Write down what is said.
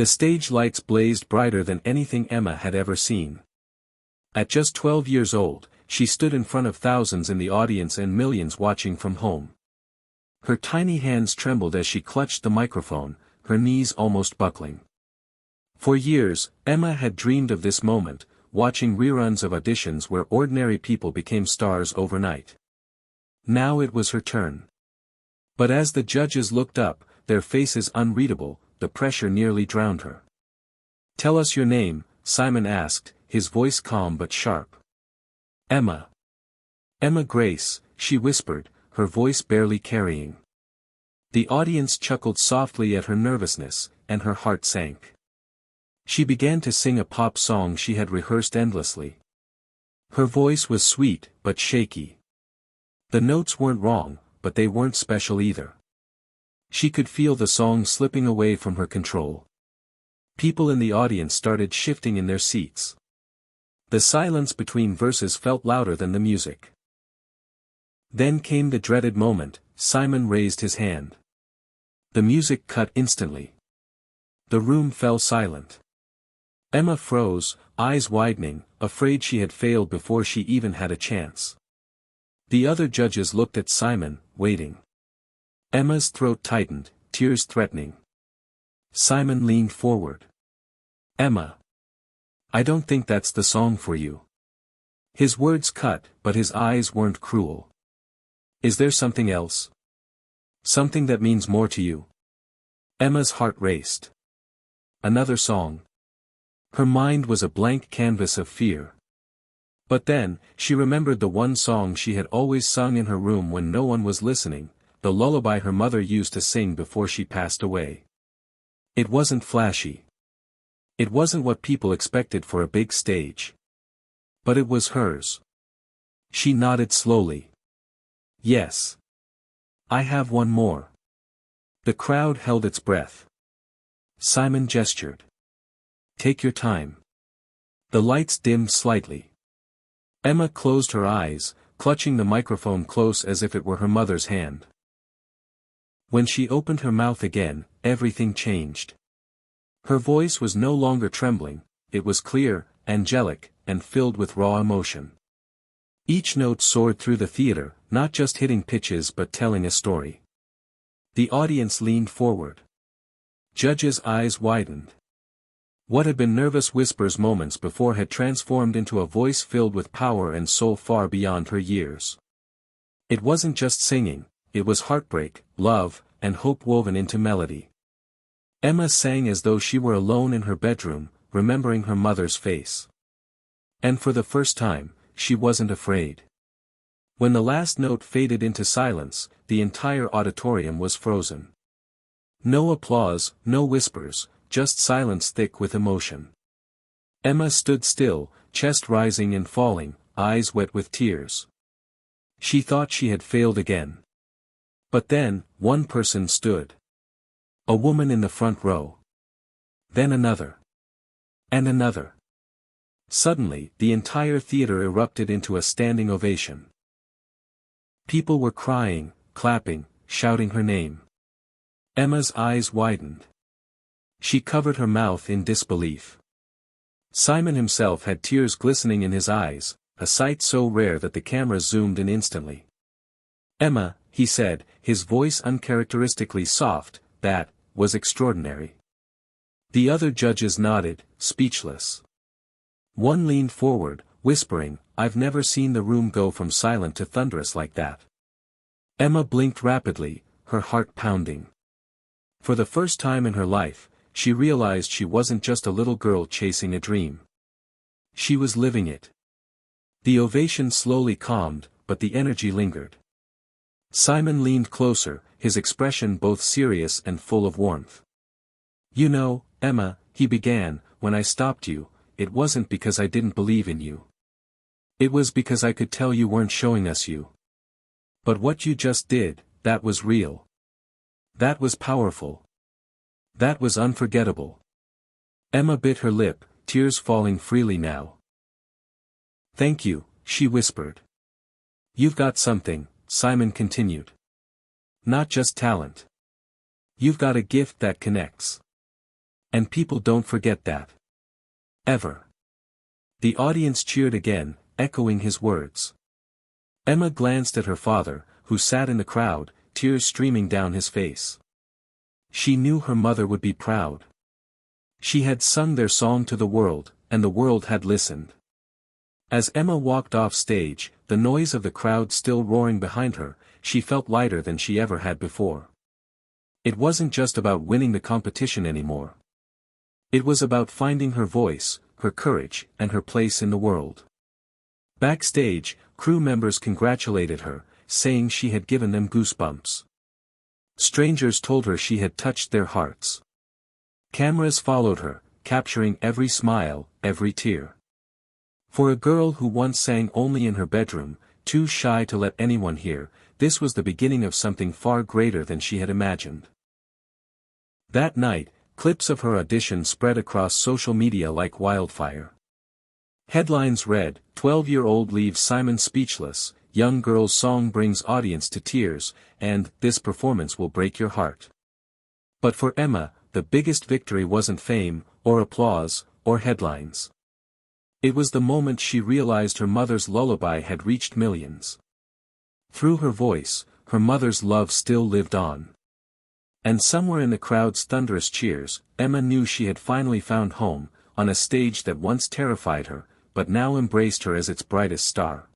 The stage lights blazed brighter than anything Emma had ever seen. At just 12 years old, she stood in front of thousands in the audience and millions watching from home. Her tiny hands trembled as she clutched the microphone, her knees almost buckling. For years, Emma had dreamed of this moment, watching reruns of auditions where ordinary people became stars overnight. Now it was her turn. But as the judges looked up, their faces unreadable, the pressure nearly drowned her. "Tell us your name," Simon asked, his voice calm but sharp. "Emma." "Emma Grace," she whispered, her voice barely carrying. The audience chuckled softly at her nervousness, and her heart sank. She began to sing a pop song she had rehearsed endlessly. Her voice was sweet, but shaky. The notes weren't wrong, but they weren't special either. She could feel the song slipping away from her control. People in the audience started shifting in their seats. The silence between verses felt louder than the music. Then came the dreaded moment. Simon raised his hand. The music cut instantly. The room fell silent. Emma froze, eyes widening, afraid she had failed before she even had a chance. The other judges looked at Simon, waiting. Emma's throat tightened, tears threatening. Simon leaned forward. "Emma. I don't think that's the song for you." His words cut, but his eyes weren't cruel. "Is there something else? Something that means more to you?" Emma's heart raced. Another song. Her mind was a blank canvas of fear. But then, she remembered the one song she had always sung in her room when no one was listening, the lullaby her mother used to sing before she passed away. It wasn't flashy. It wasn't what people expected for a big stage. But it was hers. She nodded slowly. "Yes. I have one more." The crowd held its breath. Simon gestured. "Take your time." The lights dimmed slightly. Emma closed her eyes, clutching the microphone close as if it were her mother's hand. When she opened her mouth again, everything changed. Her voice was no longer trembling, it was clear, angelic, and filled with raw emotion. Each note soared through the theater, not just hitting pitches but telling a story. The audience leaned forward. Judges' eyes widened. What had been nervous whispers moments before had transformed into a voice filled with power and soul far beyond her years. It wasn't just singing, it was heartbreak, love, and hope woven into melody. Emma sang as though she were alone in her bedroom, remembering her mother's face. And for the first time, she wasn't afraid. When the last note faded into silence, the entire auditorium was frozen. No applause, no whispers, just silence thick with emotion. Emma stood still, chest rising and falling, eyes wet with tears. She thought she had failed again. But then, one person stood. A woman in the front row. Then another. And another. Suddenly, the entire theater erupted into a standing ovation. People were crying, clapping, shouting her name. Emma's eyes widened. She covered her mouth in disbelief. Simon himself had tears glistening in his eyes, a sight so rare that the camera zoomed in instantly. "Emma," he said, his voice uncharacteristically soft, "that was extraordinary." The other judges nodded, speechless. One leaned forward, whispering, "I've never seen the room go from silent to thunderous like that." Emma blinked rapidly, her heart pounding. For the first time in her life, she realized she wasn't just a little girl chasing a dream. She was living it. The ovation slowly calmed, but the energy lingered. Simon leaned closer, his expression both serious and full of warmth. "You know, Emma," he began, "when I stopped you, it wasn't because I didn't believe in you. It was because I could tell you weren't showing us you. But what you just did, that was real. That was powerful. That was unforgettable." Emma bit her lip, tears falling freely now. "Thank you," she whispered. "You've got something," Simon continued. "Not just talent. You've got a gift that connects. And people don't forget that. Ever. The audience cheered again, echoing his words. Emma glanced at her father, who sat in the crowd, tears streaming down his face. She knew her mother would be proud. She had sung their song to the world, and the world had listened. As Emma walked off stage, the noise of the crowd still roaring behind her, she felt lighter than she ever had before. It wasn't just about winning the competition anymore. It was about finding her voice, her courage, and her place in the world. Backstage, crew members congratulated her, saying she had given them goosebumps. Strangers told her she had touched their hearts. Cameras followed her, capturing every smile, every tear. For a girl who once sang only in her bedroom, too shy to let anyone hear, this was the beginning of something far greater than she had imagined. That night, clips of her audition spread across social media like wildfire. Headlines read, "12-year-old leaves Simon speechless, young girl's song brings audience to tears," and "This performance will break your heart." But for Emma, the biggest victory wasn't fame, or applause, or headlines. It was the moment she realized her mother's lullaby had reached millions. Through her voice, her mother's love still lived on. And somewhere in the crowd's thunderous cheers, Emma knew she had finally found home, on a stage that once terrified her, but now embraced her as its brightest star.